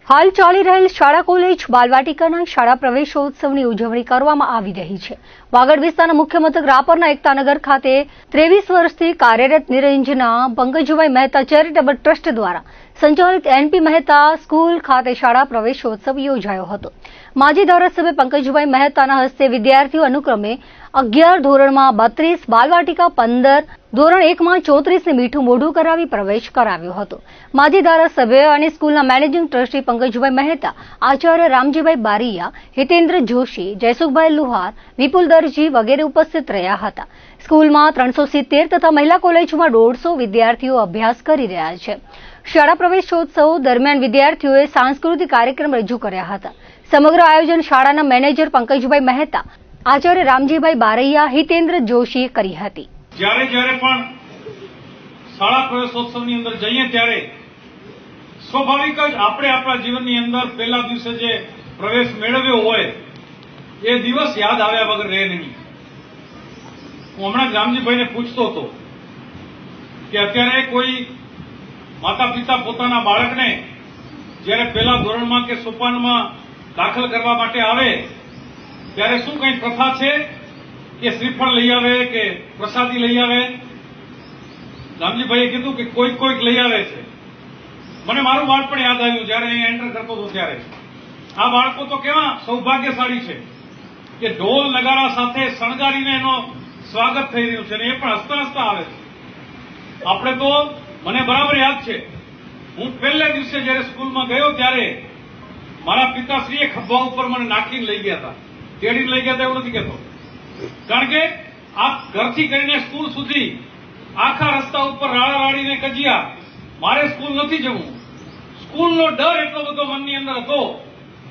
હાલ ચાલી રહેલ શાળા કોલેજ બાલવાટિકાના શાળા પ્રવેશોત્સવની ઉજવણી કરવામાં આવી રહી છે। વાગડ વિસ્તારના મુખ્ય મથક રાપરના એકતાનગર ખાતે 23 વર્ષથી કાર્યરત નિરંજના પંકજભાઈ મહેતા ચેરિટેબલ ટ્રસ્ટ દ્વારા સંચાલિત એનપી મહેતા સ્કૂલ ખાતે શાળા પ્રવેશોત્સવ યોજાયો હતો। માજી ધારાસભ્ય પંકજભાઈ મહેતાના હસ્તે વિદ્યાર્થીઓ અનુક્રમે 11 ધોરણમાં 32, બાલવાટિકા 15, ધોરણ 1માં 34ને મીઠું મોઢું કરાવી પ્રવેશ કરાવ્યો હતો। માજી ધારાસભ્ય અને સ્કૂલના મેનેજિંગ ટ્રસ્ટી પંકજભાઈ મહેતા, આચાર્ય રામજીભાઈ બારીયા, હિતેન્દ્ર જોશી, જયસુખભાઈ લુહાર, વિપુલ દરજી વગેરે ઉપસ્થિત રહ્યા હતા। સ્કૂલમાં 370 તથા મહિલા કોલેજમાં 150 વિદ્યાર્થીઓ અભ્યાસ કરી રહ્યા છે। શાળા પ્રવેશોત્સવ દરમિયાન વિદ્યાર્થીઓએ સાંસ્કૃતિક કાર્યક્રમ રજૂ કર્યા હતા। સમગ્ર આયોજન શાળાના મેનેજર પંકજભાઈ મહેતા, આચાર્ય રામજીભાઈ બારૈયા, હિતેન્દ્ર જોશીએ કરી હતી। જ્યારે પણ શાળા પ્રવેશોત્સવની અંદર જઈએ ત્યારે સ્વાભાવિક જ આપણે આપણા જીવનની અંદર પહેલા દિવસે જે પ્રવેશ મેળવ્યો હોય એ દિવસ યાદ આવ્યા વગર રહે નહીં। હું હમણાં રામજીભાઈને પૂછતો હતો કે અત્યારે કોઈ માતા પિતા પોતાના બાળકને જ્યારે પહેલા ધોરણમાં કે સોપાનમાં દાખલ કરવા માટે આવે ત્યારે શું કઈ પ્રથા છે કે શ્રીફળ લઈ આવે કે પ્રસાદી લઈ આવે? રામજીભાઈએ કીધું કે કોઈક લઈ આવે છે। મને મારું બાળપણ યાદ આવ્યું જ્યારે અહીંયા એન્ટર કરતો હતો ત્યારે। આ બાળકો તો કેવા સૌભાગ્યશાળી છે કે ઢોલ નગારા સાથે શણગારીને એનો સ્વાગત થઈ રહ્યું છે અને એ પણ હસતા હસતા આવે છે। આપણે તો મને બરાબર યાદ છે, હું પહેલા દિવસે જયારે સ્કૂલમાં ગયો ત્યારે મારા પિતાશ્રીએ ખભા ઉપર મને નાખીને લઈ ગયા હતા, તેડીને લઈ ગયા હતા એવું નથી કહેતો, કારણ કે આ ઘરથી કરીને સ્કૂલ સુધી આખા રસ્તા ઉપર રાડા રાડીને કજિયા, મારે સ્કૂલ નથી જવું। સ્કૂલનો ડર એટલો બધો મનની અંદર હતો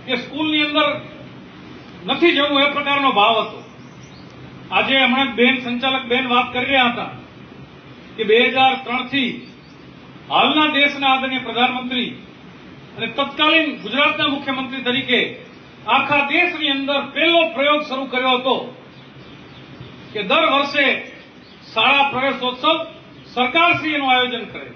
કે સ્કૂલની અંદર નથી જવું એ પ્રકારનો ભાવ હતો। આજે હમણાં બેન સંચાલક બેન વાત કરી રહ્યા હતા કે 2003 થી હાલના દેશના આદરણીય પ્રધાનમંત્રી અને તત્કાલીન ગુજરાતના મુખ્યમંત્રી તરીકે આખા દેશની અંદર પહેલો પ્રયોગ શરૂ કર્યો હતો કે દર વર્ષે શાળા પ્રવેશોત્સવ સરકારશ્રી એનું આયોજન કરે।